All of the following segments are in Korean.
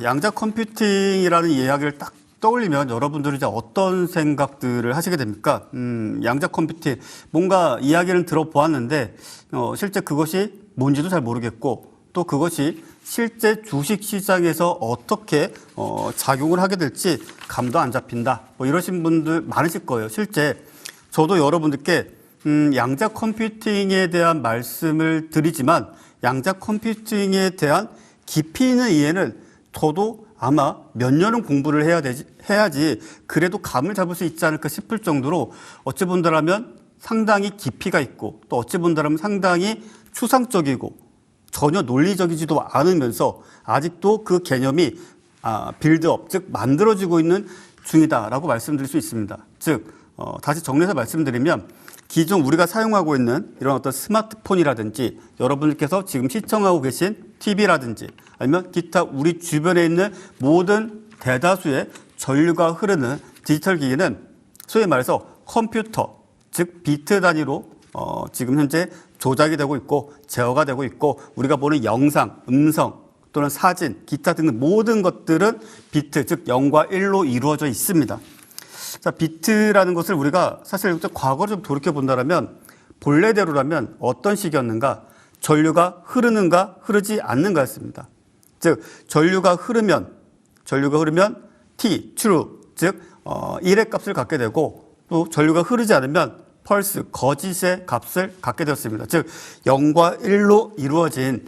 양자 컴퓨팅이라는 이야기를 딱 떠올리면 여러분들이 이제 어떤 생각들을 하시게 됩니까? 양자 컴퓨팅 뭔가 이야기를 들어보았는데 실제 그것이 뭔지도 잘 모르겠고 또 그것이 실제 주식 시장에서 어떻게 작용을 하게 될지 감도 안 잡힌다. 뭐 이러신 분들 많으실 거예요. 실제 저도 여러분들께 양자 컴퓨팅에 대한 말씀을 드리지만 양자 컴퓨팅에 대한 깊이 있는 이해는 저도 아마 몇 년은 공부를 해야지 그래도 감을 잡을 수 있지 않을까 싶을 정도로 어찌 본다라면 상당히 깊이가 있고 또 어찌 본다라면 상당히 추상적이고 전혀 논리적이지도 않으면서 아직도 그 개념이 빌드업, 즉 만들어지고 있는 중이다라고 말씀드릴 수 있습니다. 즉 다시 정리해서 말씀드리면 기존 우리가 사용하고 있는 이런 어떤 스마트폰이라든지 여러분들께서 지금 시청하고 계신 TV라든지 아니면 기타 우리 주변에 있는 모든 대다수의 전류가 흐르는 디지털 기기는 소위 말해서 컴퓨터, 즉 비트 단위로 지금 현재 조작이 되고 있고 제어가 되고 있고 우리가 보는 영상, 음성 또는 사진, 기타 등등 모든 것들은 비트, 즉 0과 1로 이루어져 있습니다. 자, 비트라는 것을 우리가 사실 과거를 좀 돌이켜 본다면 본래대로라면 어떤 식이었는가? 전류가 흐르는가 흐르지 않는가였습니다. 즉 전류가 흐르면 T, true, 즉 1의 값을 갖게 되고 또 전류가 흐르지 않으면 펄스, 거짓의 값을 갖게 되었습니다. 즉 0과 1로 이루어진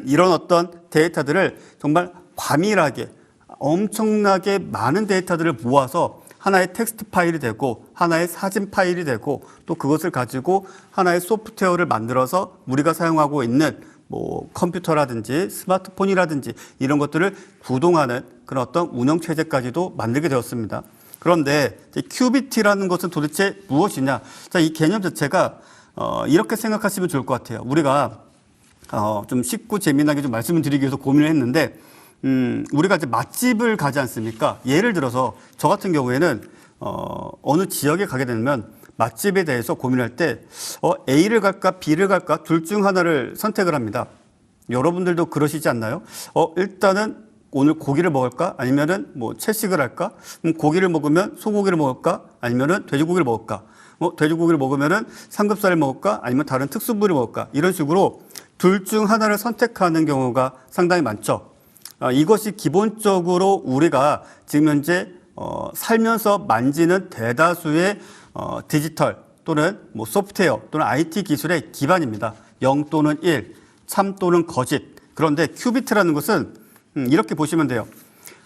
이런 어떤 데이터들을 정말 과밀하게 엄청나게 많은 데이터들을 모아서 하나의 텍스트 파일이 되고 하나의 사진 파일이 되고 또 그것을 가지고 하나의 소프트웨어를 만들어서 우리가 사용하고 있는 뭐 컴퓨터라든지 스마트폰이라든지 이런 것들을 구동하는 그런 어떤 운영 체제까지도 만들게 되었습니다. 그런데 큐비트라는 것은 도대체 무엇이냐? 자, 이 개념 자체가 이렇게 생각하시면 좋을 것 같아요. 우리가 좀 쉽고 재미나게 좀 말씀을 드리기 위해서 고민을 했는데 우리가 이제 맛집을 가지 않습니까? 예를 들어서 저 같은 경우에는 어느 지역에 가게 되면 맛집에 대해서 고민할 때 A를 갈까 B를 갈까 둘 중 하나를 선택을 합니다. 여러분들도 그러시지 않나요? 일단은 오늘 고기를 먹을까? 아니면은 뭐 채식을 할까? 고기를 먹으면 소고기를 먹을까? 아니면은 돼지고기를 먹을까? 돼지고기를 먹으면은 삼겹살을 먹을까? 아니면 다른 특수부위를 먹을까? 이런 식으로 둘 중 하나를 선택하는 경우가 상당히 많죠. 이것이 기본적으로 우리가 지금 현재 살면서 만지는 대다수의 디지털 또는 뭐 소프트웨어 또는 IT 기술의 기반입니다. 0 또는 1, 참 또는 거짓. 그런데 큐비트라는 것은 이렇게 보시면 돼요.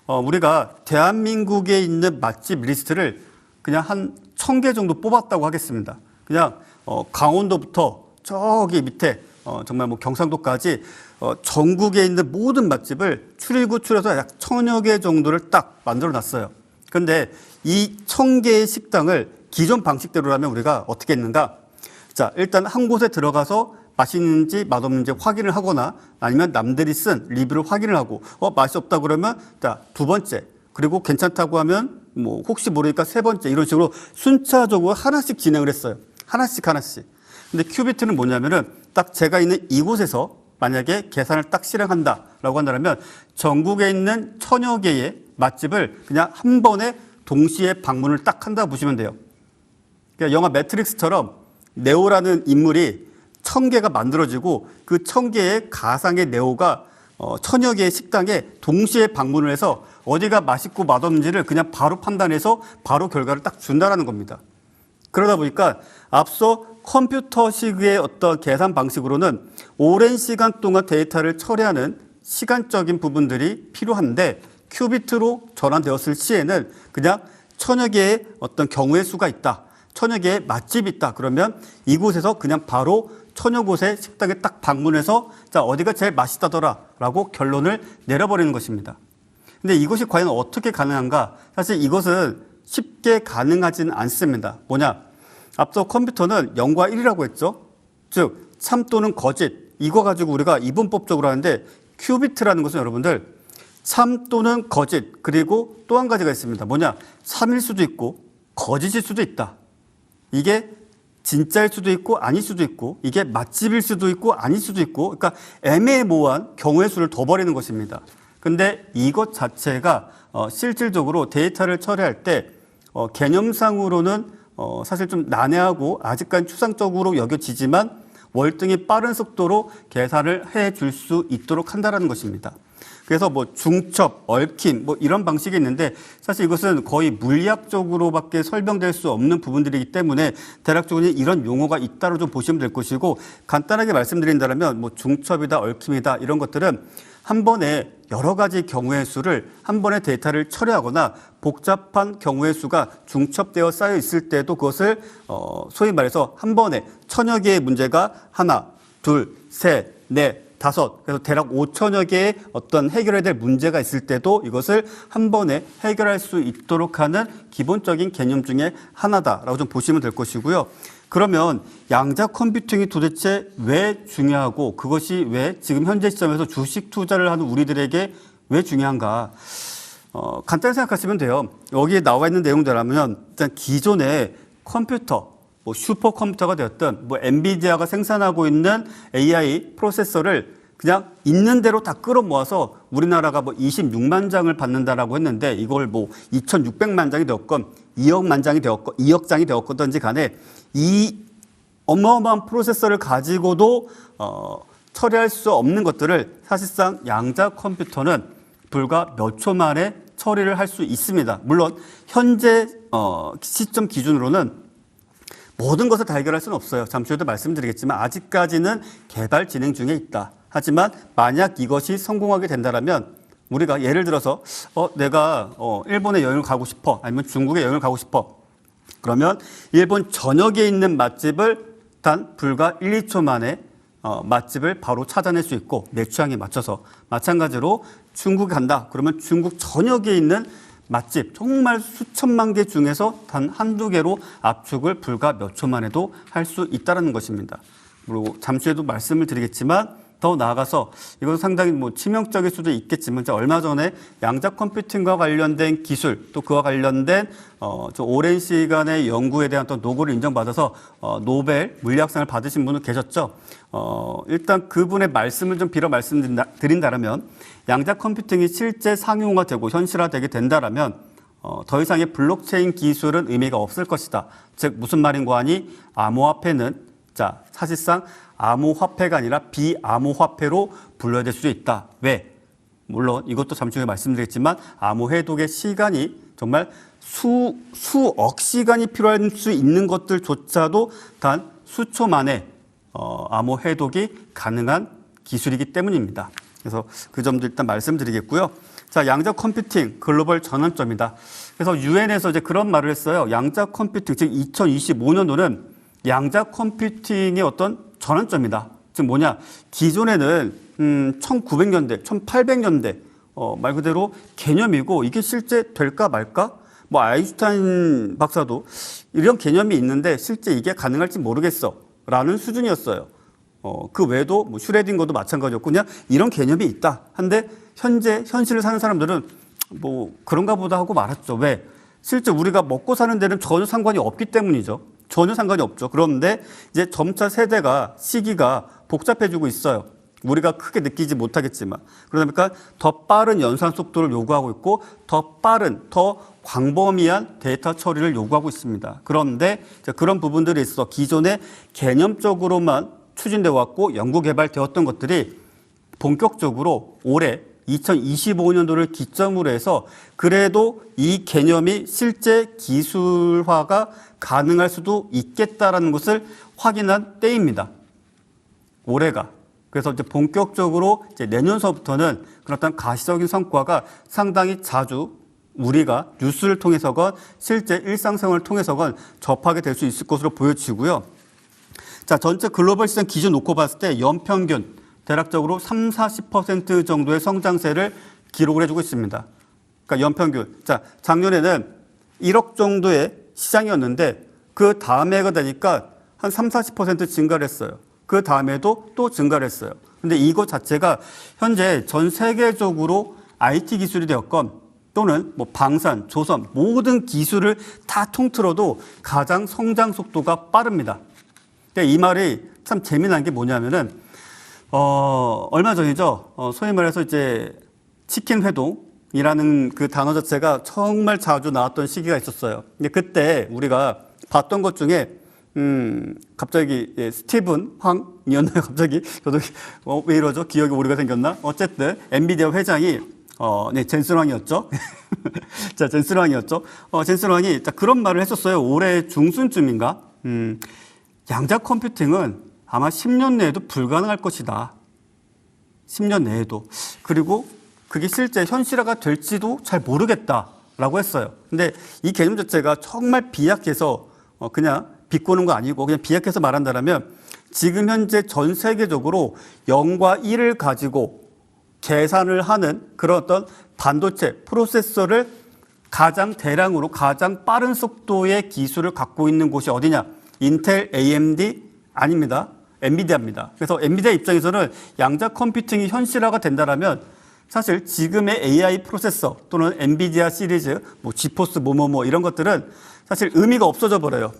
우리가 대한민국에 있는 맛집 리스트를 그냥 한 1000개 정도 뽑았다고 하겠습니다. 그냥 강원도부터 저기 밑에 정말 뭐 경상도까지 전국에 있는 모든 맛집을 추려서 약 1000여 개 정도를 딱 만들어 놨어요. 그런데 이 1000개의 식당을 기존 방식대로라면 우리가 어떻게 했는가? 자, 일단 한 곳에 들어가서 맛있는지 맛없는지 확인을 하거나 아니면 남들이 쓴 리뷰를 확인을 하고 맛이 없다 그러면 자, 두 번째 그리고 괜찮다고 하면 뭐 혹시 모르니까 세 번째 이런 식으로 순차적으로 하나씩 진행을 했어요. 하나씩. 근데 큐비트는 뭐냐면은 딱 제가 있는 이곳에서 만약에 계산을 딱 실행한다라고 한다면 전국에 있는 1000여 개의 맛집을 그냥 한 번에 동시에 방문을 딱 한다 보시면 돼요. 그러니까 영화 매트릭스처럼 네오라는 인물이 1000개가 만들어지고 그 1000개의 가상의 네오가 1000여 개의 식당에 동시에 방문을 해서 어디가 맛있고 맛없는지를 그냥 바로 판단해서 바로 결과를 딱 준다라는 겁니다. 그러다 보니까 앞서 컴퓨터식의 어떤 계산 방식으로는 오랜 시간 동안 데이터를 처리하는 시간적인 부분들이 필요한데 큐비트로 전환되었을 시에는 그냥 1000여 개의 어떤 경우의 수가 있다. 1000여 개의 맛집이 있다. 그러면 이곳에서 그냥 바로 1000여 곳의 식당에 딱 방문해서 자, 어디가 제일 맛있다더라 라고 결론을 내려버리는 것입니다. 근데 이것이 과연 어떻게 가능한가? 사실 이것은 쉽게 가능하진 않습니다. 뭐냐? 앞서 컴퓨터는 0과 1이라고 했죠. 즉, 참 또는 거짓. 이거 가지고 우리가 이분법적으로 하는데 큐비트라는 것은 여러분들 참 또는 거짓 그리고 또 한 가지가 있습니다. 뭐냐? 참일 수도 있고 거짓일 수도 있다. 이게 진짜일 수도 있고 아닐 수도 있고 이게 맛집일 수도 있고 아닐 수도 있고 그러니까 애매모호한 경우의 수를 둬버리는 것입니다. 근데 이것 자체가 실질적으로 데이터를 처리할 때 개념상으로는 사실 좀 난해하고 아직까지 추상적으로 여겨지지만 월등히 빠른 속도로 계산을 해줄 수 있도록 한다는 것입니다. 그래서 뭐 중첩, 얽힘 뭐 이런 방식이 있는데 사실 이것은 거의 물리학적으로밖에 설명될 수 없는 부분들이기 때문에 대략적으로 이런 용어가 있다로 좀 보시면 될 것이고, 간단하게 말씀드린다면 뭐 중첩이다, 얽힘이다 이런 것들은 한 번에 여러 가지 경우의 수를 한 번에 데이터를 처리하거나 복잡한 경우의 수가 중첩되어 쌓여 있을 때도 그것을 소위 말해서 한 번에 천여 개의 문제가 하나, 둘, 셋, 넷, 다섯, 그래서 대략 5천여 개의 어떤 해결해야 될 문제가 있을 때도 이것을 한 번에 해결할 수 있도록 하는 기본적인 개념 중에 하나다라고 좀 보시면 될 것이고요. 그러면 양자 컴퓨팅이 도대체 왜 중요하고 그것이 왜 지금 현재 시점에서 주식 투자를 하는 우리들에게 왜 중요한가? 간단히 생각하시면 돼요. 여기에 나와 있는 내용들이라면 일단 기존의 컴퓨터, 뭐 슈퍼컴퓨터가 되었던 뭐 엔비디아가 생산하고 있는 AI 프로세서를 그냥 있는 대로 다 끌어모아서 우리나라가 뭐 26만 장을 받는다라고 했는데 이걸 뭐 2,600만 장이 되었건 2억만 장이 되었건 2억 장이 되었건지 간에 이 어마어마한 프로세서를 가지고도 처리할 수 없는 것들을 사실상 양자 컴퓨터는 불과 몇 초 만에 처리를 할 수 있습니다. 물론 현재 시점 기준으로는 모든 것을 다 해결할 수는 없어요. 잠시 후에도 말씀드리겠지만 아직까지는 개발 진행 중에 있다. 하지만 만약 이것이 성공하게 된다면 우리가 예를 들어서 내가 일본에 여행을 가고 싶어, 아니면 중국에 여행을 가고 싶어. 그러면 일본 전역에 있는 맛집을 단 불과 1, 2초 만에 맛집을 바로 찾아낼 수 있고 내 취향에 맞춰서, 마찬가지로 중국에 간다. 그러면 중국 전역에 있는 맛집 정말 수천만 개 중에서 단 한두 개로 압축을 불과 몇 초 만에도 할 수 있다는 것입니다. 그리고 잠시 후에도 말씀을 드리겠지만 더 나아가서 이건 상당히 뭐 치명적일 수도 있겠지만 얼마 전에 양자 컴퓨팅과 관련된 기술 또 그와 관련된 좀 오랜 시간의 연구에 대한 또 노고를 인정받아서 노벨 물리학상을 받으신 분은 계셨죠. 일단 그분의 말씀을 좀 빌어 말씀드린다면 양자 컴퓨팅이 실제 상용화되고 현실화되게 된다라면 더 이상의 블록체인 기술은 의미가 없을 것이다. 즉 무슨 말인고 하니 암호화폐는 사실상 암호화폐가 아니라 비암호화폐로 불러야 될 수도 있다. 왜? 물론 이것도 잠시 후에 말씀드리겠지만 암호해독의 시간이 정말 수억 시간이 필요할 수 있는 것들조차도 단 수초 만에 암호해독이 가능한 기술이기 때문입니다. 그래서 그 점도 일단 말씀드리겠고요. 자, 양자 컴퓨팅 글로벌 전환점이다. 그래서 유엔에서 이제 그런 말을 했어요. 양자 컴퓨팅, 즉 2025년도는 양자 컴퓨팅의 어떤 전환점이다. 즉 뭐냐? 기존에는 1900년대, 1800년대 말 그대로 개념이고 이게 실제 될까 말까? 뭐 아인슈타인 박사도 이런 개념이 있는데 실제 이게 가능할지 모르겠어 라는 수준이었어요. 그 외에도 뭐 슈레딩거도 마찬가지였고 그냥 이런 개념이 있다. 한데 현재 현실을 사는 사람들은 뭐 그런가 보다 하고 말았죠. 왜? 실제 우리가 먹고 사는 데는 전혀 상관이 없기 때문이죠. 전혀 상관이 없죠. 그런데 이제 점차 시기가 복잡해지고 있어요. 우리가 크게 느끼지 못하겠지만. 그러다 보니까 더 빠른 연산 속도를 요구하고 있고 더 빠른, 더 광범위한 데이터 처리를 요구하고 있습니다. 그런데 그런 부분들이 있어 기존에 개념적으로만 추진되어 왔고 연구 개발되었던 것들이 본격적으로 올해 2025년도를 기점으로 해서 그래도 이 개념이 실제 기술화가 가능할 수도 있겠다라는 것을 확인한 때입니다. 올해가. 그래서 이제 본격적으로 이제 내년서부터는 그런 어떤 가시적인 성과가 상당히 자주 우리가 뉴스를 통해서건 실제 일상생활을 통해서건 접하게 될 수 있을 것으로 보여지고요. 자, 전체 글로벌 시장 기준 놓고 봤을 때 연평균 대략적으로 30-40% 정도의 성장세를 기록을 해주고 있습니다. 그러니까 연평균. 자, 작년에는 1억 정도의 시장이었는데 그 다음 해가 되니까 한 30-40% 증가를 했어요. 그 다음에도 또 증가를 했어요. 근데 이것 자체가 현재 전 세계적으로 IT 기술이 되었건 또는 뭐 방산, 조선 모든 기술을 다 통틀어도 가장 성장 속도가 빠릅니다. 근데 이 말이 참 재미난 게 뭐냐면은 얼마 전이죠. 소위 말해서 이제 치킨 회동이라는 그 단어 자체가 정말 자주 나왔던 시기가 있었어요. 근데 그때 우리가 봤던 것 중에 갑자기 스티븐 황이었나요? 갑자기 저도 왜 이러죠? 기억이 오류가 생겼나? 어쨌든 엔비디아 회장이 네, 젠슨 황이었죠. 자, 젠슨 황이었죠. 젠슨 황이 그런 말을 했었어요. 올해 중순쯤인가? 양자 컴퓨팅은 아마 10년 내에도 불가능할 것이다. 10년 내에도. 그리고 그게 실제 현실화가 될지도 잘 모르겠다라고 했어요. 근데 이 개념 자체가 정말 비약해서 그냥 비꼬는 거 아니고 그냥 비약해서 말한다면 지금 현재 전 세계적으로 0과 1을 가지고 계산을 하는 그런 어떤 반도체, 프로세서를 가장 대량으로 가장 빠른 속도의 기술을 갖고 있는 곳이 어디냐? 인텔, AMD 아닙니다. 엔비디아입니다. 그래서 엔비디아 입장에서는 양자 컴퓨팅이 현실화가 된다면 사실 지금의 AI 프로세서 또는 엔비디아 시리즈, 뭐 지포스 뭐뭐뭐 이런 것들은 사실 의미가 없어져 버려요.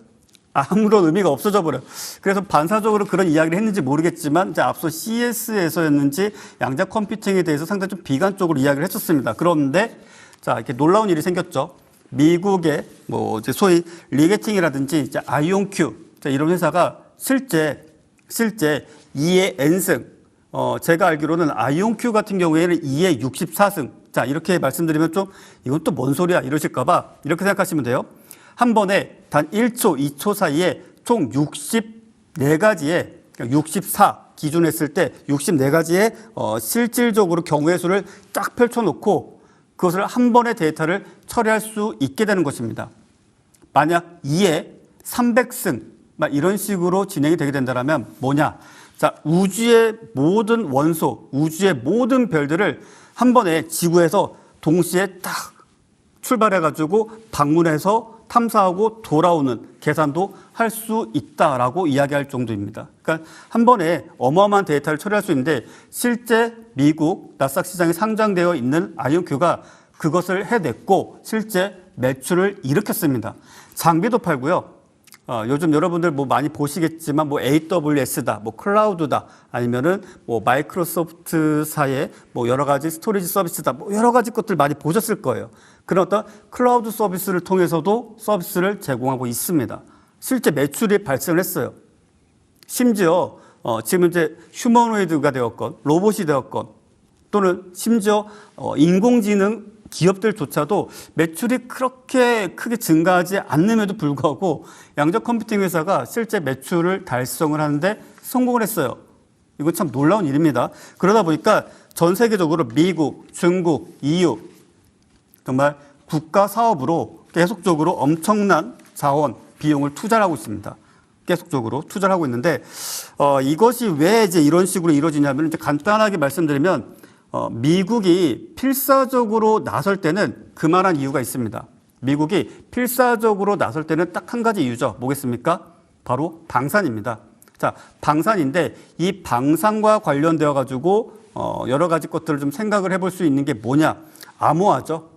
아무런 의미가 없어져 버려요. 그래서 반사적으로 그런 이야기를 했는지 모르겠지만 이제 앞서 CES에서였는지 양자 컴퓨팅에 대해서 상당히 좀 비관적으로 이야기를 했었습니다. 그런데 자, 이렇게 놀라운 일이 생겼죠. 미국의 뭐 이제 소위 리게팅이라든지 이제 아이온큐 이런 회사가 실제2의 n승, 제가 알기로는 아이온큐 같은 경우에는 2의 64승. 자, 이렇게 말씀드리면 좀 이건 또 뭔 소리야 이러실까봐 이렇게 생각하시면 돼요. 한 번에 단 1초, 2초 사이에 총 64가지의, 64 기준 했을 때 64가지의 실질적으로 경우의 수를 쫙 펼쳐놓고 그것을 한 번의 데이터를 처리할 수 있게 되는 것입니다. 만약 2에 300승, 이런 식으로 진행이 되게 된다면 뭐냐? 자, 우주의 모든 원소, 우주의 모든 별들을 한 번에 지구에서 동시에 딱 출발해가지고 방문해서 탐사하고 돌아오는 계산도 할 수 있다라고 이야기할 정도입니다. 그러니까 한 번에 어마어마한 데이터를 처리할 수 있는데 실제 미국 나스닥 시장에 상장되어 있는 아이온큐가 그것을 해냈고 실제 매출을 일으켰습니다. 장비도 팔고요. 요즘 여러분들 뭐 많이 보시겠지만 뭐 AWS다, 뭐 클라우드다, 아니면은 뭐 마이크로소프트사의 뭐 여러 가지 스토리지 서비스다, 뭐 여러 가지 것들 많이 보셨을 거예요. 그런 어떤 클라우드 서비스를 통해서도 서비스를 제공하고 있습니다. 실제 매출이 발생을 했어요. 심지어 지금 이제 휴머노이드가 되었건 로봇이 되었건 또는 심지어 인공지능 기업들조차도 매출이 그렇게 크게 증가하지 않음에도 불구하고 양자 컴퓨팅 회사가 실제 매출을 달성을 하는데 성공을 했어요. 이거 참 놀라운 일입니다. 그러다 보니까 전 세계적으로 미국, 중국, EU 정말 국가 사업으로 계속적으로 엄청난 자원, 비용을 투자를 하고 있습니다. 계속적으로 투자를 하고 있는데 이것이 왜 이제 이런 식으로 이루어지냐면 이제 간단하게 말씀드리면 미국이 필사적으로 나설 때는 그만한 이유가 있습니다. 미국이 필사적으로 나설 때는 딱 한 가지 이유죠. 뭐겠습니까? 바로 방산입니다. 자, 방산인데 이 방산과 관련되어 가지고 여러 가지 것들을 좀 생각을 해볼 수 있는 게 뭐냐? 암호화죠.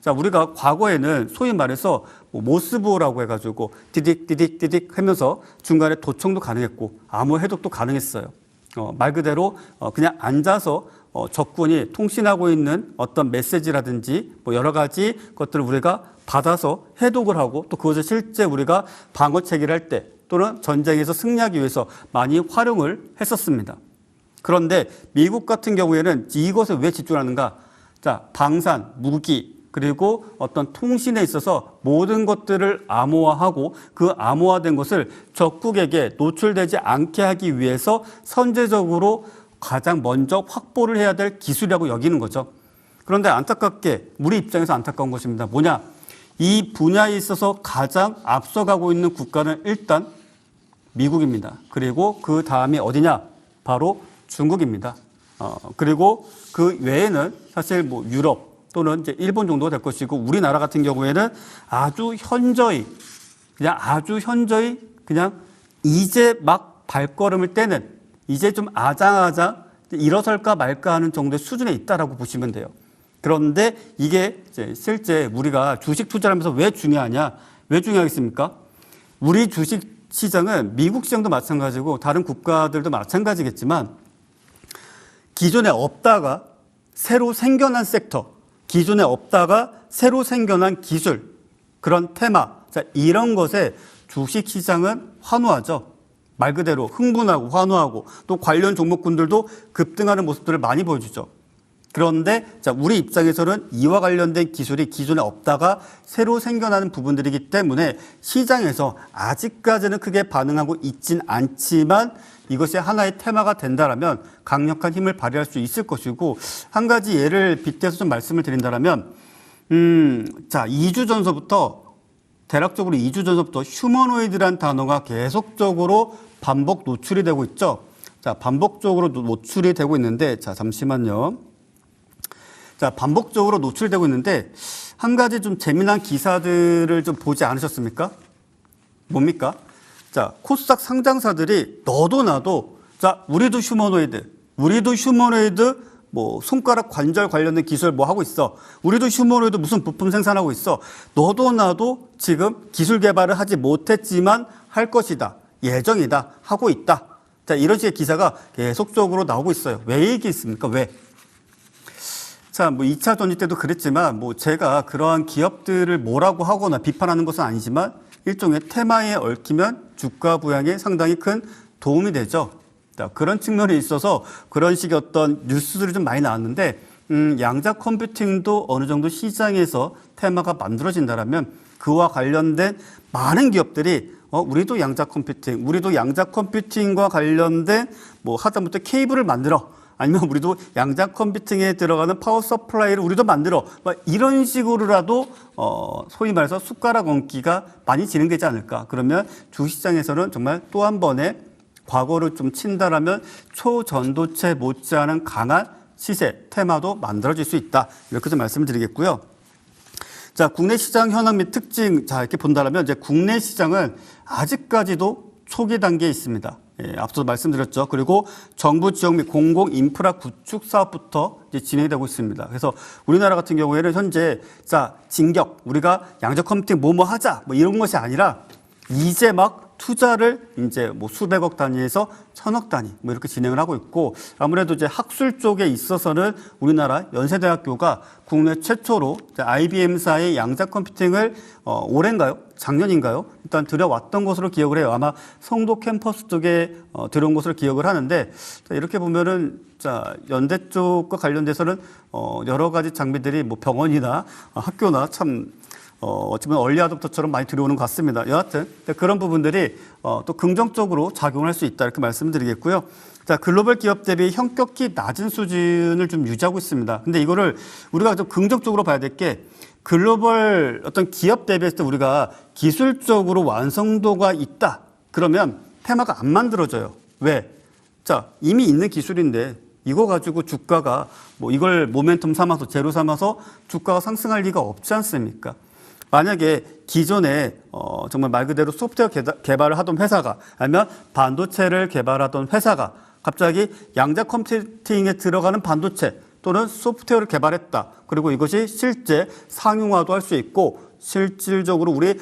자, 우리가 과거에는 소위 말해서 뭐 모스보라고 해가지고 디딕 하면서 중간에 도청도 가능했고 암호 해독도 가능했어요. 말 그대로 그냥 앉아서 적군이 통신하고 있는 어떤 메시지라든지 뭐 여러 가지 것들을 우리가 받아서 해독을 하고 또 그것을 실제 우리가 방어 체계를 할 때 또는 전쟁에서 승리하기 위해서 많이 활용을 했었습니다. 그런데 미국 같은 경우에는 이것에 왜 집중하는가? 자, 방산, 무기, 그리고 어떤 통신에 있어서 모든 것들을 암호화하고 그 암호화된 것을 적국에게 노출되지 않게 하기 위해서 선제적으로 가장 먼저 확보를 해야 될 기술이라고 여기는 거죠. 그런데 안타깝게 우리 입장에서 안타까운 것입니다. 뭐냐? 이 분야에 있어서 가장 앞서가고 있는 국가는 일단 미국입니다. 그리고 그 다음이 어디냐? 바로 중국입니다. 그리고 그 외에는 사실 뭐 유럽 또는 이제 일본 정도가 될 것이고 우리나라 같은 경우에는 아주 현저히 그냥 이제 막 발걸음을 떼는 이제 좀 아장아장 일어설까 말까 하는 정도의 수준에 있다라고 보시면 돼요. 그런데 이게 이제 실제 우리가 주식 투자를 하면서 왜 중요하냐? 왜 중요하겠습니까? 우리 주식 시장은 미국 시장도 마찬가지고 다른 국가들도 마찬가지겠지만 기존에 없다가 새로 생겨난 섹터, 기존에 없다가 새로 생겨난 기술, 그런 테마, 자, 이런 것에 주식시장은 환호하죠. 말 그대로 흥분하고 환호하고 또 관련 종목군들도 급등하는 모습들을 많이 보여주죠. 그런데 자, 우리 입장에서는 이와 관련된 기술이 기존에 없다가 새로 생겨나는 부분들이기 때문에 시장에서 아직까지는 크게 반응하고 있진 않지만 이것이 하나의 테마가 된다라면 강력한 힘을 발휘할 수 있을 것이고, 한 가지 예를 빗대서 좀 말씀을 드린다라면 자, 2주 전서부터 대략적으로 2주 전서부터 휴머노이드란 단어가 계속적으로 반복 노출이 되고 있죠. 자, 반복적으로 노출이 되고 있는데, 자, 잠시만요. 자, 반복적으로 노출되고 있는데, 한 가지 좀 재미난 기사들을 좀 보지 않으셨습니까? 뭡니까? 자, 코스닥 상장사들이 너도 나도, 자, 우리도 휴머노이드, 뭐 손가락 관절 관련된 기술 뭐 하고 있어. 우리도 휴머노이드 무슨 부품 생산하고 있어. 너도 나도 지금 기술 개발을 하지 못했지만 할 것이다. 예정이다. 하고 있다. 자, 이런 식의 기사가 계속적으로 나오고 있어요. 왜 얘기했습니까? 왜? 자, 뭐 2차 전지 때도 그랬지만 뭐 제가 그러한 기업들을 뭐라고 하거나 비판하는 것은 아니지만 일종의 테마에 얽히면 주가 부양에 상당히 큰 도움이 되죠. 그런 측면에 있어서 그런 식의 어떤 뉴스들이 좀 많이 나왔는데, 양자 컴퓨팅도 어느 정도 시장에서 테마가 만들어진다라면 그와 관련된 많은 기업들이 우리도 양자 컴퓨팅과 관련된 뭐 하다못해 케이블을 만들어, 아니면 우리도 양자 컴퓨팅에 들어가는 파워 서플라이를 우리도 만들어, 이런 식으로라도 소위 말해서 숟가락 얹기가 많이 진행되지 않을까. 그러면 주시장에서는 정말 또 한 번의 과거를 좀 친다라면 초전도체 못지않은 강한 시세, 테마도 만들어질 수 있다. 이렇게 좀 말씀을 드리겠고요. 자, 국내 시장 현황 및 특징, 자, 이렇게 본다면 이제 국내 시장은 아직까지도 초기 단계에 있습니다. 예, 앞서 말씀드렸죠. 그리고 정부 지역 및 공공 인프라 구축 사업부터 이제 진행이 되고 있습니다. 그래서 우리나라 같은 경우에는 현재 자, 진격, 우리가 양자 컴퓨팅 뭐뭐 하자, 뭐 이런 것이 아니라 이제 막 투자를 이제 뭐 수백억 단위에서 천억 단위 뭐 이렇게 진행을 하고 있고, 아무래도 이제 학술 쪽에 있어서는 우리나라 연세대학교가 국내 최초로 IBM사의 양자 컴퓨팅을 올해인가요? 작년인가요? 일단 들여왔던 것으로 기억을 해요. 아마 성도 캠퍼스 쪽에 들어온 것으로 기억을 하는데, 자, 이렇게 보면은 자, 연대 쪽과 관련돼서는 여러 가지 장비들이 뭐 병원이나 학교나 참 어찌 보면 얼리 아답터처럼 많이 들어오는 것 같습니다. 여하튼 그런 부분들이 또 긍정적으로 작용할 수 있다, 이렇게 말씀드리겠고요. 자, 글로벌 기업 대비 현격히 낮은 수준을 좀 유지하고 있습니다. 근데 이거를 우리가 좀 긍정적으로 봐야 될 게, 글로벌 어떤 기업 대비했을 때 우리가 기술적으로 완성도가 있다, 그러면 테마가 안 만들어져요. 왜? 자, 이미 있는 기술인데 이거 가지고 주가가 뭐 이걸 모멘텀 삼아서 제로 삼아서 주가가 상승할 리가 없지 않습니까? 만약에 기존에 정말 말 그대로 소프트웨어 개발을 하던 회사가, 아니면 반도체를 개발하던 회사가 갑자기 양자 컴퓨팅에 들어가는 반도체 또는 소프트웨어를 개발했다. 그리고 이것이 실제 상용화도 할 수 있고 실질적으로 우리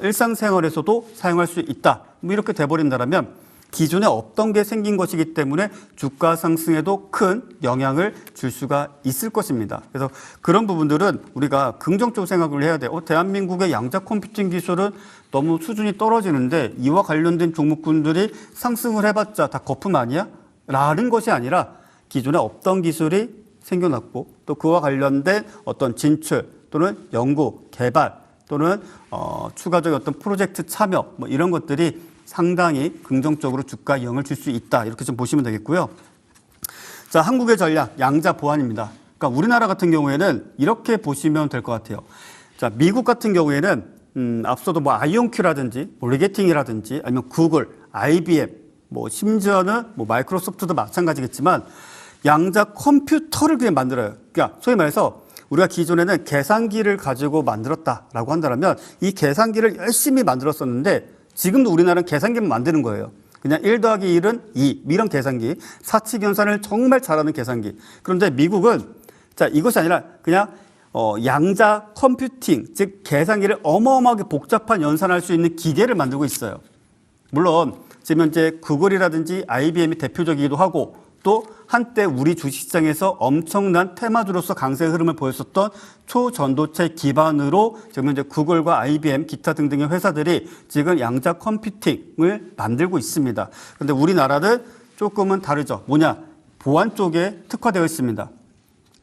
일상생활에서도 사용할 수 있다. 뭐 이렇게 돼버린다면 기존에 없던 게 생긴 것이기 때문에 주가 상승에도 큰 영향을 줄 수가 있을 것입니다. 그래서 그런 부분들은 우리가 긍정적으로 생각을 해야 돼요. 대한민국의 양자 컴퓨팅 기술은 너무 수준이 떨어지는데 이와 관련된 종목군들이 상승을 해봤자 다 거품 아니야? 라는 것이 아니라 기존에 없던 기술이 생겨났고 또 그와 관련된 어떤 진출 또는 연구, 개발 또는 추가적인 어떤 프로젝트 참여 뭐 이런 것들이 상당히 긍정적으로 주가에 영향을 줄 수 있다. 이렇게 좀 보시면 되겠고요. 자, 한국의 전략, 양자 보완입니다. 그러니까 우리나라 같은 경우에는 이렇게 보시면 될 것 같아요. 자, 미국 같은 경우에는 앞서도 뭐 아이온큐라든지 뭐 리게팅이라든지 아니면 구글, IBM, 뭐 심지어는 뭐 마이크로소프트도 마찬가지겠지만 양자 컴퓨터를 그냥 만들어요. 그러니까 소위 말해서 우리가 기존에는 계산기를 가지고 만들었다라고 한다면 이 계산기를 열심히 만들었었는데 지금도 우리나라는 계산기만 만드는 거예요. 그냥 1 더하기 1은 2 이런 계산기, 사치 계산을 정말 잘하는 계산기. 그런데 미국은 자, 이것이 아니라 그냥 양자 컴퓨팅, 즉 계산기를 어마어마하게 복잡한 연산할 수 있는 기계를 만들고 있어요. 물론 지금 현재 구글이라든지 IBM이 대표적이기도 하고 또 한때 우리 주식시장에서 엄청난 테마주로서 강세 흐름을 보였었던 초전도체 기반으로 지금 이제 구글과 IBM 기타 등등의 회사들이 지금 양자 컴퓨팅을 만들고 있습니다. 그런데 우리나라는 조금은 다르죠. 뭐냐? 보안 쪽에 특화되어 있습니다.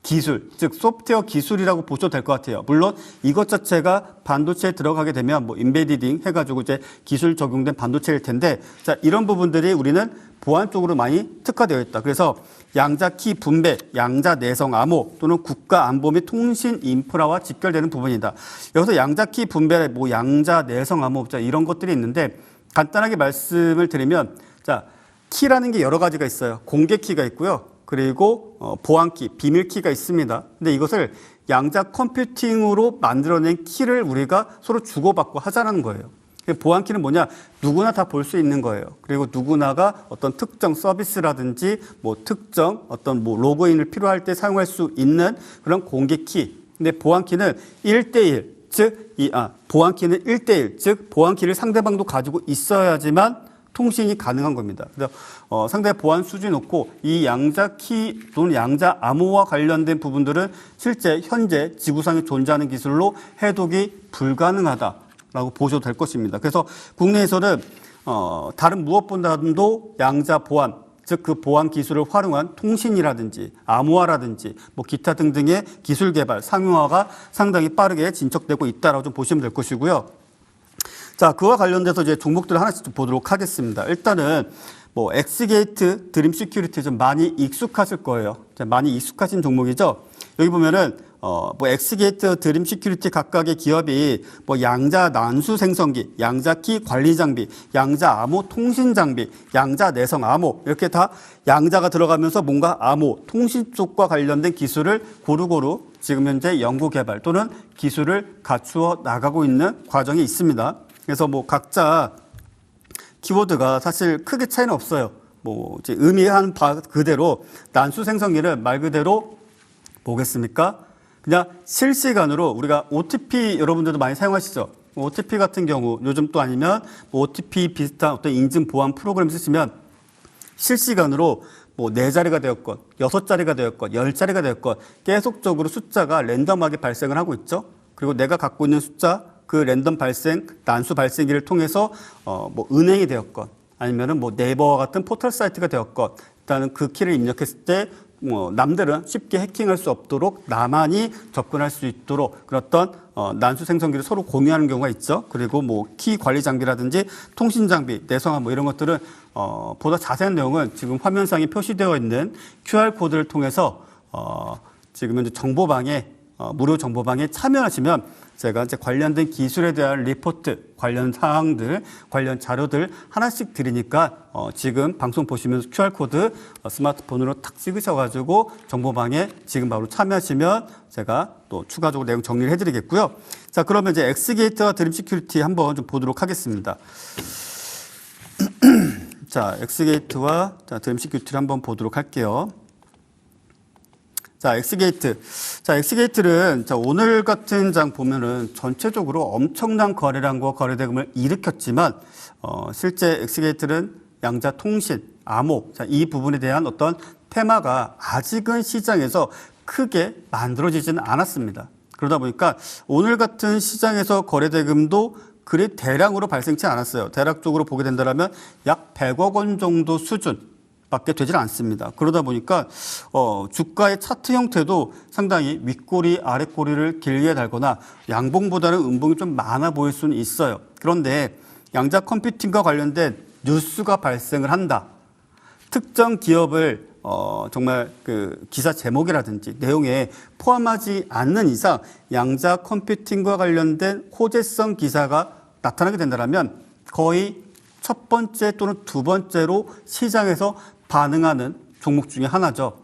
기술, 즉 소프트웨어 기술이라고 보셔도 될 것 같아요. 물론 이것 자체가 반도체에 들어가게 되면 뭐 인베디딩 해가지고 이제 기술 적용된 반도체일 텐데, 자 이런 부분들이 우리는 보안 쪽으로 많이 특화되어 있다. 그래서 양자 키 분배, 양자 내성 암호 또는 국가 안보 및 통신 인프라와 직결되는 부분이다. 여기서 양자 키 분배, 뭐 양자 내성 암호, 자 이런 것들이 있는데 간단하게 말씀을 드리면, 자 키라는 게 여러 가지가 있어요. 공개 키가 있고요. 그리고 보안키, 비밀키가 있습니다. 근데 이것을 양자 컴퓨팅으로 만들어낸 키를 우리가 서로 주고받고 하자는 거예요. 보안키는 뭐냐? 누구나 다 볼 수 있는 거예요. 그리고 누구나가 어떤 특정 서비스라든지 뭐 특정 어떤 뭐 로그인을 필요할 때 사용할 수 있는 그런 공개 키. 근데 보안키는 1대1, 즉 보안키는 1대1, 즉 보안키를 상대방도 가지고 있어야지만 통신이 가능한 겁니다. 그래서 상당히 보안 수준이 높고 이 양자 키 또는 양자 암호와 관련된 부분들은 실제 현재 지구상에 존재하는 기술로 해독이 불가능하다라고 보셔도 될 것입니다. 그래서 국내에서는 다른 무엇보다도 양자 보안, 즉 그 보안 기술을 활용한 통신이라든지 암호화라든지 뭐 기타 등등의 기술 개발, 상용화가 상당히 빠르게 진척되고 있다라고 좀 보시면 될 것이고요. 자, 그와 관련돼서 이제 종목들을 하나씩 좀 보도록 하겠습니다. 일단은 뭐 엑스게이트, 드림 시큐리티 좀 많이 익숙하실 거예요. 많이 익숙하신 종목이죠. 여기 보면은 뭐 엑스게이트, 드림 시큐리티 각각의 기업이 뭐 양자 난수 생성기, 양자 키 관리 장비, 양자 암호 통신 장비, 양자 내성 암호 이렇게 다 양자가 들어가면서 뭔가 암호 통신 쪽과 관련된 기술을 고루고루 지금 현재 연구 개발 또는 기술을 갖추어 나가고 있는 과정이 있습니다. 그래서 뭐 각자 키워드가 사실 크게 차이는 없어요. 뭐 이제 의미한 바 그대로 난수 생성기는 말 그대로 뭐겠습니까? 그냥 실시간으로 우리가 OTP 여러분들도 많이 사용하시죠. OTP 같은 경우 요즘 또 아니면 뭐 OTP 비슷한 어떤 인증 보안 프로그램 쓰시면 실시간으로 뭐 4자리가 되었건 6자리가 되었건 10자리가 되었건 계속적으로 숫자가 랜덤하게 발생을 하고 있죠. 그리고 내가 갖고 있는 숫자 그 랜덤 발생, 난수 발생기를 통해서 뭐 은행이 되었건 아니면은 뭐 네이버와 같은 포털 사이트가 되었건 일단은 그 키를 입력했을 때 뭐 남들은 쉽게 해킹할 수 없도록 나만이 접근할 수 있도록 그런 어떤 난수 생성기를 서로 공유하는 경우가 있죠. 그리고 뭐 키 관리 장비라든지 통신 장비, 내성함 뭐 이런 것들은 보다 자세한 내용은 지금 화면상에 표시되어 있는 QR 코드를 통해서 지금 현재 정보방에 무료 정보방에 참여하시면 제가 이제 관련된 기술에 대한 리포트, 관련 사항들, 관련 자료들 하나씩 드리니까 지금 방송 보시면서 QR코드 스마트폰으로 탁 찍으셔가지고 정보방에 지금 바로 참여하시면 제가 또 추가적으로 내용 정리를 해드리겠고요. 자, 그러면 이제 엑스게이트와 드림 시큐리티 한번 좀 보도록 하겠습니다. 자, 엑스게이트와 드림 시큐리티를 한번 보도록 할게요. 자, 엑스게이트. 자, 엑스게이트는 오늘 같은 장 보면은 전체적으로 엄청난 거래량과 거래대금을 일으켰지만, 실제 엑스게이트는 양자 통신, 암호, 자, 이 부분에 대한 어떤 테마가 아직은 시장에서 크게 만들어지지는 않았습니다. 그러다 보니까 오늘 같은 시장에서 거래대금도 그리 대량으로 발생치 않았어요. 대략적으로 보게 된다면 약 100억 원 정도 수준. 밖에 되질 않습니다. 그러다 보니까 주가의 차트 형태도 상당히 윗꼬리 아랫꼬리를 길게 달거나 양봉보다는 음봉이 좀 많아 보일 수는 있어요. 그런데 양자 컴퓨팅과 관련된 뉴스가 발생을 한다. 특정 기업을 정말 그 기사 제목이라든지 내용에 포함하지 않는 이상 양자 컴퓨팅과 관련된 호재성 기사가 나타나게 된다면 거의 첫 번째 또는 두 번째로 시장에서 반응하는 종목 중에 하나죠.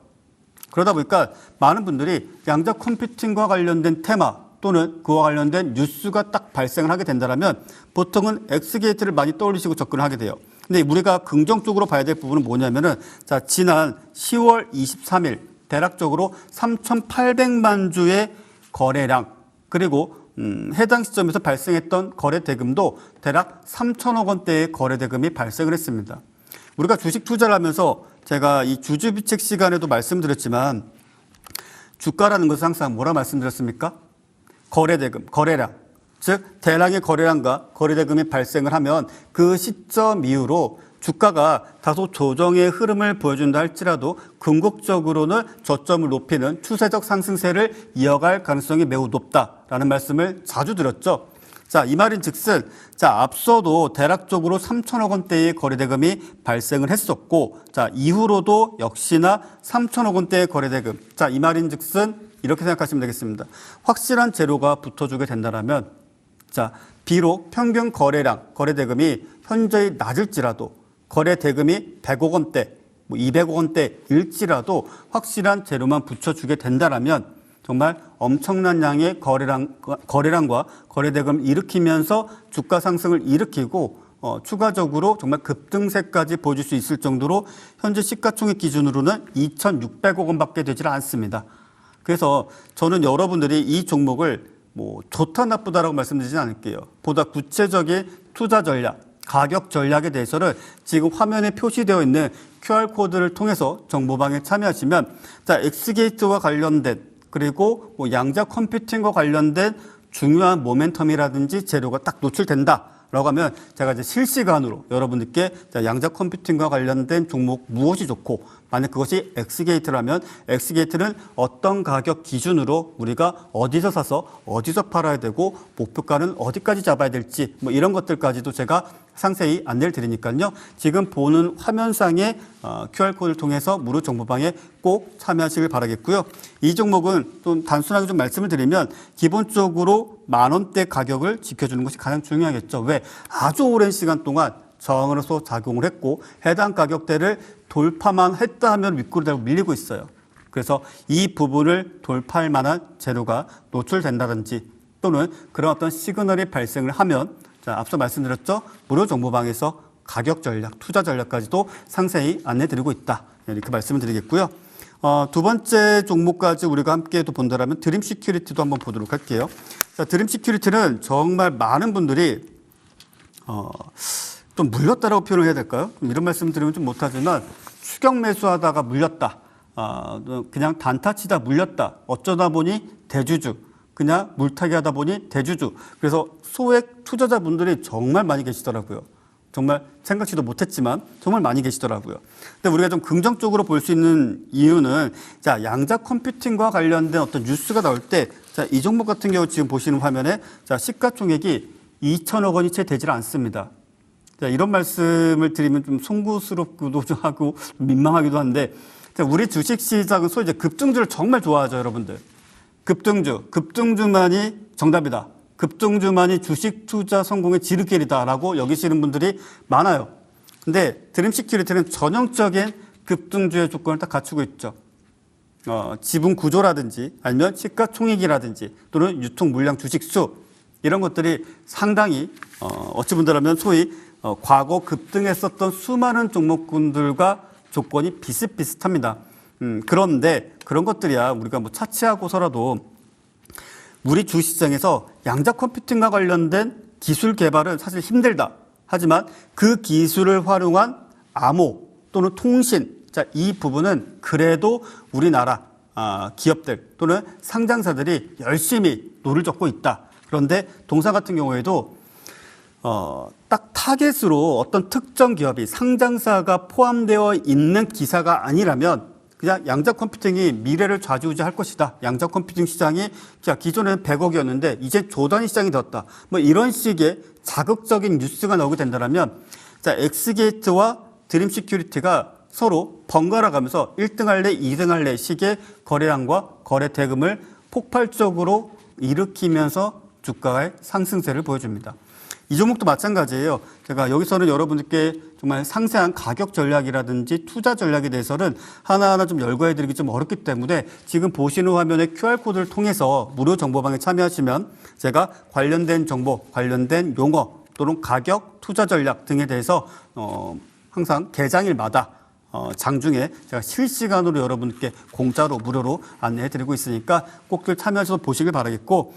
그러다 보니까 많은 분들이 양자 컴퓨팅과 관련된 테마 또는 그와 관련된 뉴스가 딱 발생을 하게 된다면 보통은 엑스게이트를 많이 떠올리시고 접근을 하게 돼요. 근데 우리가 긍정적으로 봐야 될 부분은 뭐냐면은 자, 지난 10월 23일 대략적으로 3,800만 주의 거래량 그리고 해당 시점에서 발생했던 거래 대금도 대략 3천억 원대의 거래 대금이 발생을 했습니다. 우리가 주식 투자를 하면서 제가 이 주주비책 시간에도 말씀드렸지만 주가라는 것은 항상 뭐라 말씀드렸습니까? 거래대금, 거래량. 즉 대량의 거래량과 거래대금이 발생을 하면 그 시점 이후로 주가가 다소 조정의 흐름을 보여준다 할지라도 궁극적으로는 저점을 높이는 추세적 상승세를 이어갈 가능성이 매우 높다라는 말씀을 자주 드렸죠. 자, 이 말인 즉슨, 자, 앞서도 대략적으로 3천억 원대의 거래대금이 발생을 했었고, 자, 이후로도 역시나 3천억 원대의 거래대금. 자, 이 말인 즉슨, 이렇게 생각하시면 되겠습니다. 확실한 재료가 붙어주게 된다면, 자, 비록 평균 거래량, 거래대금이 현저히 낮을지라도, 거래대금이 100억 원대, 200억 원대일지라도 확실한 재료만 붙여주게 된다면 정말 엄청난 양의 거래량과 거래대금을 일으키면서 주가 상승을 일으키고 추가적으로 정말 급등세까지 보여줄 수 있을 정도로 현재 시가총액 기준으로는 2,600억 원밖에 되질 않습니다. 그래서 저는 여러분들이 이 종목을 뭐 좋다 나쁘다라고 말씀드리진 않을게요. 보다 구체적인 투자 전략, 가격 전략에 대해서는 지금 화면에 표시되어 있는 QR코드를 통해서 정보방에 참여하시면 자, 엑스게이트와 관련된 그리고 뭐 양자 컴퓨팅과 관련된 중요한 모멘텀이라든지 재료가 딱 노출된다라고 하면 제가 이제 실시간으로 여러분들께 양자 컴퓨팅과 관련된 종목 무엇이 좋고 만약 그것이 엑스게이트라면 엑스게이트는 어떤 가격 기준으로 우리가 어디서 사서 어디서 팔아야 되고 목표가는 어디까지 잡아야 될지 뭐 이런 것들까지도 제가 상세히 안내를 드리니까요. 지금 보는 화면상의 QR코드를 통해서 무료 정보방에 꼭 참여하시길 바라겠고요. 이 종목은 좀 단순하게 좀 말씀을 드리면 기본적으로 10,000원대 가격을 지켜주는 것이 가장 중요하겠죠. 왜? 아주 오랜 시간 동안 저항으로서 작용을 했고 해당 가격대를 돌파만 했다 하면 윗골이 달고 밀리고 있어요. 그래서 이 부분을 돌파할 만한 재료가 노출된다든지 또는 그런 어떤 시그널이 발생을 하면 자, 앞서 말씀드렸죠. 무료 정보방에서 가격 전략, 투자 전략까지도 상세히 안내드리고 있다. 이렇게 말씀을 드리겠고요. 두 번째 종목까지 우리가 함께 또 본다라면 드림 시큐리티도 한번 보도록 할게요. 자, 드림 시큐리티는 정말 많은 분들이 좀 물렸다라고 표현을 해야 될까요? 이런 말씀 드리면 좀 못하지만 추격 매수하다가 물렸다. 그냥 단타치다 물렸다. 어쩌다 보니 대주주. 그냥 물타기 하다 보니 대주주. 그래서 소액 투자자분들이 정말 많이 계시더라고요. 정말 생각지도 못했지만 정말 많이 계시더라고요. 근데 우리가 좀 긍정적으로 볼 수 있는 이유는 자, 양자 컴퓨팅과 관련된 어떤 뉴스가 나올 때 자, 이 종목 같은 경우 지금 보시는 화면에 자, 시가총액이 2천억 원이 채 되질 않습니다. 자, 이런 말씀을 드리면 좀 송구스럽기도 하고 민망하기도 한데 자, 우리 주식시장은 소위 이제 급등주를 정말 좋아하죠, 여러분들. 급등주만이 정답이다. 급등주만이 주식 투자 성공의 지름길이다라고 여기시는 분들이 많아요. 근데 드림 시큐리티는 전형적인 급등주의 조건을 딱 갖추고 있죠. 지분 구조라든지 아니면 시가총액이라든지 또는 유통 물량 주식 수 이런 것들이 상당히 어찌 본다면 소위 과거 급등했었던 수많은 종목군들과 조건이 비슷비슷합니다. 그런데 그런 것들이야 우리가 뭐 차치하고서라도 우리 주식시장에서 양자 컴퓨팅과 관련된 기술 개발은 사실 힘들다. 하지만 그 기술을 활용한 암호 또는 통신, 자, 이 부분은 그래도 우리나라 기업들 또는 상장사들이 열심히 노를 젓고 있다. 그런데 동사 같은 경우에도 딱 타겟으로 어떤 특정 기업이 상장사가 포함되어 있는 기사가 아니라면 그냥 양자 컴퓨팅이 미래를 좌지우지할 것이다. 양자 컴퓨팅 시장이 기존에는 100억이었는데 이제 조단위 시장이 되었다. 뭐 이런 식의 자극적인 뉴스가 나오게 된다면 자, 엑스게이트와 드림 시큐리티가 서로 번갈아 가면서 1등 할래, 2등 할래 식의 거래량과 거래 대금을 폭발적으로 일으키면서 주가의 상승세를 보여줍니다. 이 종목도 마찬가지예요. 제가 여기서는 여러분들께 정말 상세한 가격 전략이라든지 투자 전략에 대해서는 하나하나 좀 열거해드리기 좀 어렵기 때문에 지금 보시는 화면에 QR코드를 통해서 무료 정보방에 참여하시면 제가 관련된 정보, 관련된 용어 또는 가격, 투자 전략 등에 대해서 항상 개장일마다 장중에 제가 실시간으로 여러분께 공짜로 무료로 안내해드리고 있으니까 꼭들 참여하셔서 보시길 바라겠고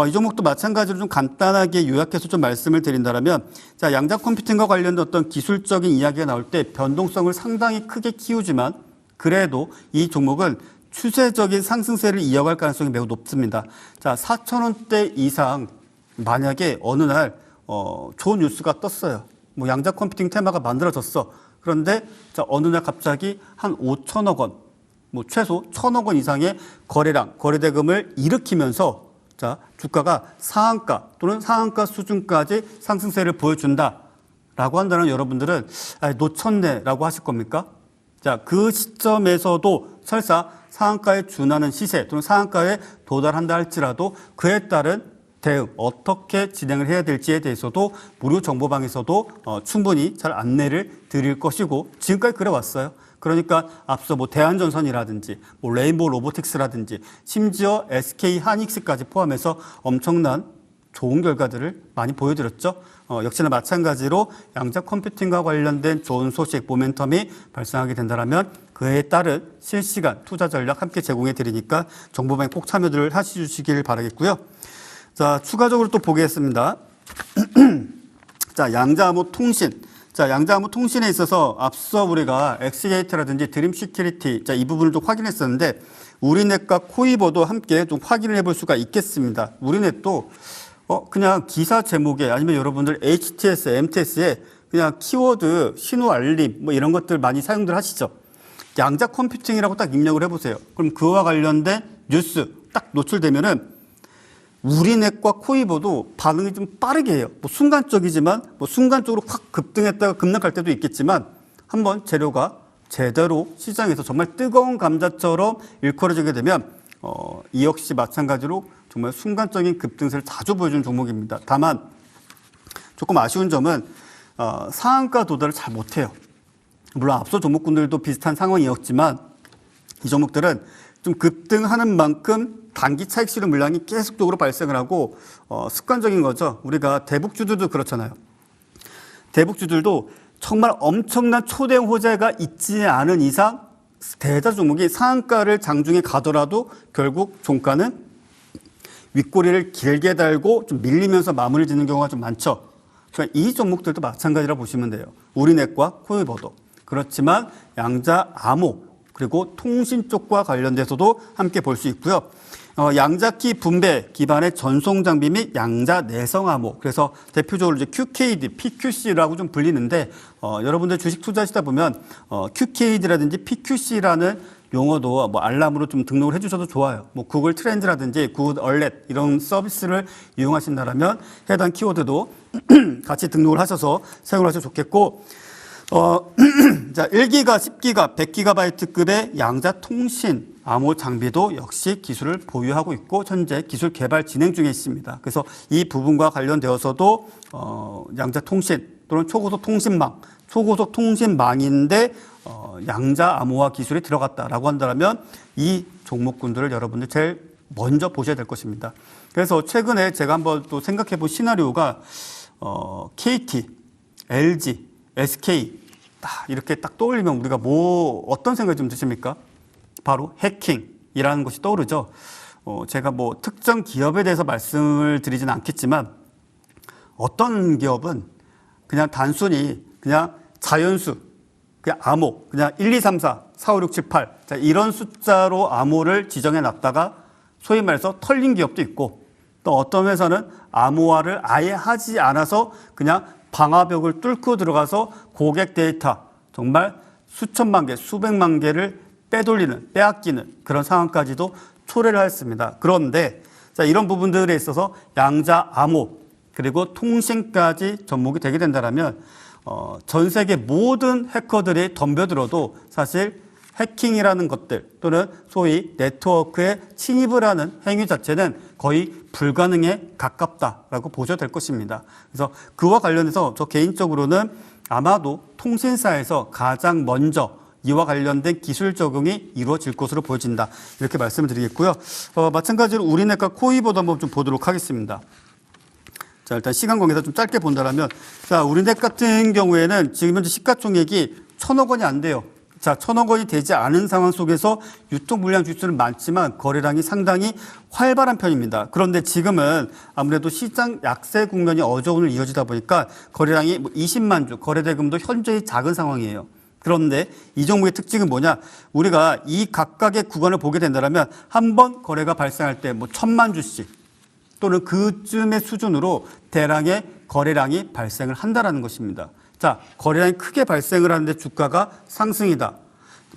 이 종목도 마찬가지로 좀 간단하게 요약해서 좀 말씀을 드린다면 자, 양자 컴퓨팅과 관련된 어떤 기술적인 이야기가 나올 때 변동성을 상당히 크게 키우지만 그래도 이 종목은 추세적인 상승세를 이어갈 가능성이 매우 높습니다. 자, 4,000원대 이상 만약에 어느 날 좋은 뉴스가 떴어요. 뭐 양자 컴퓨팅 테마가 만들어졌어. 그런데 자, 어느 날 갑자기 한 5천억 원, 뭐 최소 1,000억 원 이상의 거래량, 거래대금을 일으키면서 자, 주가가 상한가 또는 상한가 수준까지 상승세를 보여준다라고 한다면 여러분들은 놓쳤네라고 하실 겁니까? 자, 그 시점에서도 설사 상한가에 준하는 시세 또는 상한가에 도달한다 할지라도 그에 따른 대응, 어떻게 진행을 해야 될지에 대해서도 무료 정보방에서도 충분히 잘 안내를 드릴 것이고 지금까지 그래왔어요. 그러니까 앞서 뭐 대한전선이라든지 뭐 레인보우 로보틱스라든지 심지어 SK 하이닉스까지 포함해서 엄청난 좋은 결과들을 많이 보여드렸죠. 역시나 마찬가지로 양자 컴퓨팅과 관련된 좋은 소식, 모멘텀이 발생하게 된다면 그에 따른 실시간 투자 전략 함께 제공해 드리니까 정보방에 꼭 참여를 하시길 바라겠고요. 자, 추가적으로 또 보겠습니다. 자, 양자암호 통신. 자, 양자암호 통신에 있어서 앞서 우리가 엑스게이트라든지 드림시큐리티, 자, 이 부분을 좀 확인했었는데 우리넷과 코이버도 함께 좀 확인을 해볼 수가 있겠습니다. 우리넷도 그냥 기사 제목에 아니면 여러분들 HTS, MTS에 그냥 키워드, 신호 알림 뭐 이런 것들 많이 사용들 하시죠. 양자 컴퓨팅이라고 딱 입력을 해보세요. 그럼 그와 관련된 뉴스 딱 노출되면은 우리넷과 코이버도 반응이 좀 빠르게 해요. 뭐 순간적이지만 뭐 순간적으로 확 급등했다가 급락할 때도 있겠지만 한번 재료가 제대로 시장에서 정말 뜨거운 감자처럼 일컬어지게 되면 이 역시 마찬가지로 정말 순간적인 급등세를 자주 보여주는 종목입니다. 다만 조금 아쉬운 점은 상한가 도달을 잘 못해요. 물론 앞서 종목군들도 비슷한 상황이었지만 이 종목들은 좀 급등하는 만큼 단기 차익 실현 물량이 계속적으로 발생을 하고 습관적인 거죠. 우리가 대북주들도 그렇잖아요. 대북주들도 정말 엄청난 초대형 호재가 있지 않은 이상 대자 종목이 상한가를 장중에 가더라도 결국 종가는 윗꼬리를 길게 달고 좀 밀리면서 마무리를 짓는 경우가 좀 많죠. 그러니까 이 종목들도 마찬가지라 보시면 돼요. 우리넷과 코이버도. 그렇지만 양자 암호 그리고 통신 쪽과 관련돼서도 함께 볼 수 있고요. 양자키 분배 기반의 전송 장비 및 양자 내성 암호. 그래서 대표적으로 이제 QKD, PQC라고 좀 불리는데 여러분들 주식 투자하시다 보면 QKD라든지 PQC라는 용어도 뭐 알람으로 좀 등록을 해주셔도 좋아요. 뭐 구글 트렌드라든지 구글 얼렛 이런 서비스를 이용하신다면 해당 키워드도 같이 등록을 하셔서 사용을 하셔도 좋겠고. 자, 1기가, 10기가, 100GB급의 양자 통신 암호 장비도 역시 기술을 보유하고 있고 현재 기술 개발 진행 중에 있습니다. 그래서 이 부분과 관련되어서도 양자 통신 또는 초고속 통신망인데 양자 암호화 기술이 들어갔다라고 한다면 이 종목군들을 여러분들 제일 먼저 보셔야 될 것입니다. 그래서 최근에 제가 한번 또 생각해 본 시나리오가 KT, LG, SK 이렇게 딱 떠올리면 우리가 어떤 생각이 좀 드십니까? 바로 해킹이라는 것이 떠오르죠. 제가 뭐 특정 기업에 대해서 말씀을 드리지는 않겠지만 어떤 기업은 그냥 단순히 그냥 자연수, 그냥 암호, 그냥 1, 2, 3, 4, 4, 5, 6, 7, 8 자, 이런 숫자로 암호를 지정해 놨다가 소위 말해서 털린 기업도 있고 또 어떤 회사는 암호화를 아예 하지 않아서 그냥 방화벽을 뚫고 들어가서 고객 데이터 정말 수천만 개, 수백만 개를 빼앗기는 그런 상황까지도 초래를 했습니다. 그런데 자, 이런 부분들에 있어서 양자 암호 그리고 통신까지 접목이 되게 된다면 전 세계 모든 해커들이 덤벼들어도 사실 해킹이라는 것들 또는 소위 네트워크에 침입을 하는 행위 자체는 거의 불가능에 가깝다라고 보셔도 될 것입니다. 그래서 그와 관련해서 저 개인적으로는 아마도 통신사에서 가장 먼저 이와 관련된 기술 적용이 이루어질 것으로 보여진다. 이렇게 말씀을 드리겠고요. 마찬가지로 우리넷과 코이버도 한번 좀 보도록 하겠습니다. 자, 일단 시간 관계에서 좀 짧게 본다면 자, 우리넷 같은 경우에는 지금 현재 시가총액이 1,000억 원이 안 돼요. 자, 1,000억 원이 되지 않은 상황 속에서 유통 물량 주수는 많지만 거래량이 상당히 활발한 편입니다. 그런데 지금은 아무래도 시장 약세 국면이 어제 오늘 이어지다 보니까 거래량이 20만 주, 거래 대금도 현저히 작은 상황이에요. 그런데 이 종목의 특징은 뭐냐? 우리가 이 각각의 구간을 보게 된다면 한 번 거래가 발생할 때 1,000만 주씩 또는 그쯤의 수준으로 대량의 거래량이 발생을 한다는 것입니다. 자, 거래량이 크게 발생을 하는데 주가가 상승이다.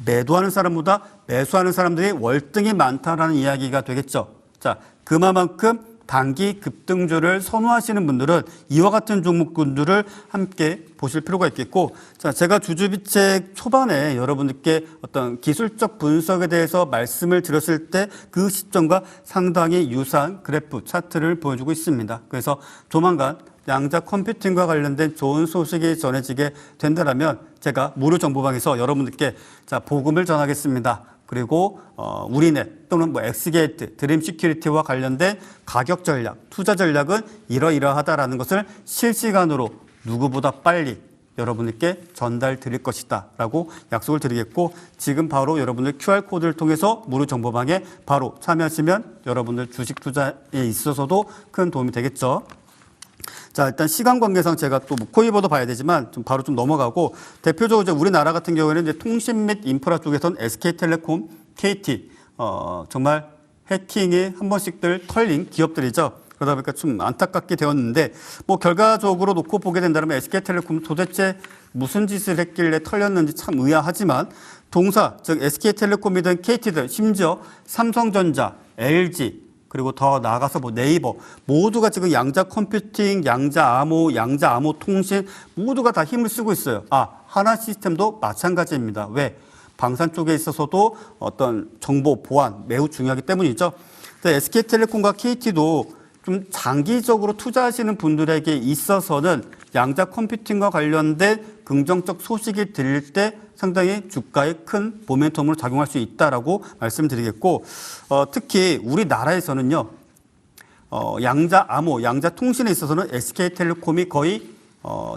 매도하는 사람보다 매수하는 사람들이 월등히 많다라는 이야기가 되겠죠. 자, 그만큼 단기 급등주를 선호하시는 분들은 이와 같은 종목군들을 함께 보실 필요가 있겠고, 자, 제가 주주비책 초반에 여러분들께 어떤 기술적 분석에 대해서 말씀을 드렸을 때 그 시점과 상당히 유사한 그래프 차트를 보여주고 있습니다. 그래서 조만간 양자 컴퓨팅과 관련된 좋은 소식이 전해지게 된다면 제가 무료 정보방에서 여러분들께 자, 복음을 전하겠습니다. 그리고 우리넷 또는 엑스게이트, 드림시큐리티와 관련된 가격 전략, 투자 전략은 이러이러하다라는 것을 실시간으로 누구보다 빨리 여러분들께 전달 드릴 것이다 라고 약속을 드리겠고, 지금 바로 여러분들 QR코드를 통해서 무료 정보방에 바로 참여하시면 여러분들 주식 투자에 있어서도 큰 도움이 되겠죠. 자, 일단 시간 관계상 제가 또 코이버도 봐야 되지만 바로 넘어가고, 대표적으로 이제 우리나라 같은 경우에는 이제 통신 및 인프라 쪽에서는 SK텔레콤, KT 정말 해킹에 한 번씩들 털린 기업들이죠. 그러다 보니까 좀 안타깝게 되었는데, 결과적으로 놓고 보게 된다면 SK텔레콤 도대체 무슨 짓을 했길래 털렸는지 참 의아하지만, 동사 즉 SK텔레콤이든 KT든 심지어 삼성전자, LG 그리고 더 나아가서 네이버 모두가 지금 양자 컴퓨팅, 양자 암호 통신 모두가 다 힘을 쓰고 있어요. 하나 시스템도 마찬가지입니다. 왜? 방산 쪽에 있어서도 어떤 정보 보안 매우 중요하기 때문이죠. SK텔레콤과 KT도 좀 장기적으로 투자하시는 분들에게 있어서는 양자 컴퓨팅과 관련된 긍정적 소식이 들릴 때 상당히 주가에 큰 모멘텀으로 작용할 수 있다라고 말씀드리겠고, 특히 우리나라에서는요, 양자 암호, 양자 통신에 있어서는 SK텔레콤이 거의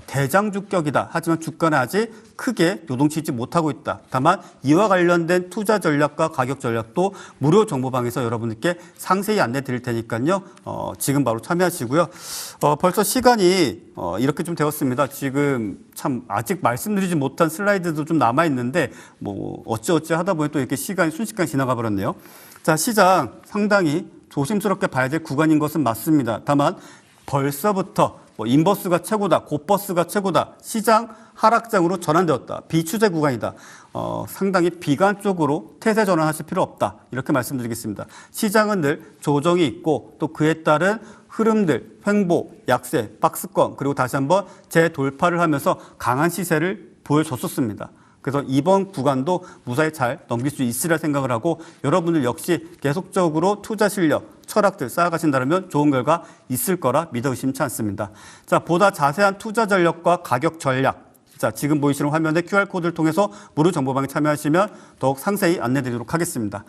대장주격이다. 하지만 주가는 아직 크게 요동치지 못하고 있다. 다만 이와 관련된 투자 전략과 가격 전략도 무료 정보방에서 여러분들께 상세히 안내 드릴 테니까요. 지금 바로 참여하시고요. 벌써 시간이 이렇게 좀 되었습니다. 지금 참 아직 말씀드리지 못한 슬라이드도 좀 남아 있는데 어찌어찌 하다 보니 또 이렇게 시간이 순식간에 지나가 버렸네요. 자, 시장 상당히 조심스럽게 봐야 될 구간인 것은 맞습니다. 다만 벌써부터 인버스가 최고다, 곧버스가 최고다, 시장 하락장으로 전환되었다, 비추세 구간이다, 상당히 비관 쪽으로 태세 전환하실 필요 없다, 이렇게 말씀드리겠습니다. 시장은 늘 조정이 있고 또 그에 따른 흐름들, 횡보, 약세, 박스권, 그리고 다시 한번 재돌파를 하면서 강한 시세를 보여줬었습니다. 그래서 이번 구간도 무사히 잘 넘길 수 있으리라 생각을 하고, 여러분들 역시 계속적으로 투자 실력, 철학들 쌓아가신다면 좋은 결과 있을 거라 믿어 의심치 않습니다. 자, 보다 자세한 투자 전략과 가격 전략, 자, 지금 보이시는 화면의 QR코드를 통해서 무료 정보방에 참여하시면 더욱 상세히 안내드리도록 하겠습니다.